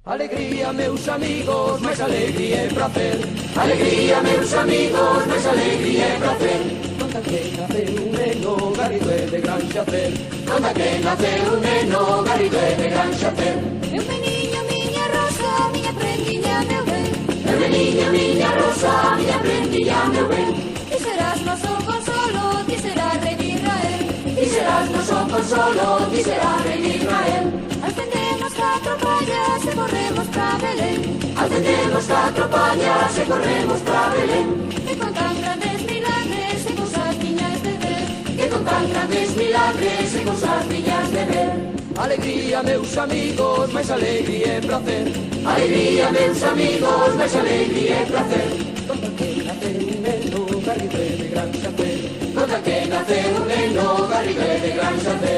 Alegría, meus amigos, máis alegría e prazer. Alegría, meus amigos, máis alegría e prazer. Conta que nace un neno, Garrido é de gran xacer. Conta que nace un neno, Garrido é de gran xacer. Meu meniño, miña rosa, miña prendiña, meu ben. Meu meniño, miña rosa, miña prendiña, meu ben. Ti serás noso consolo, ti serás rei de Israel. Ti serás noso consolo, ti serás rei de Israel. Alcendemos catro pallas e corremos pra Belén. Alcendemos catro pallas e corremos pra Belén. E con tan grandes milagres e cousas tiñas de ver. Que con tan grandes milagres e cosas tiñas de ver. Alegría, meus amigos, máis alegría e prazer. Alegría, meus amigos, máis alegría e prazer. Conta que nace un neno, Garrido é de gran xacer. Conta que nace un neno, Garrido é de gran xacer.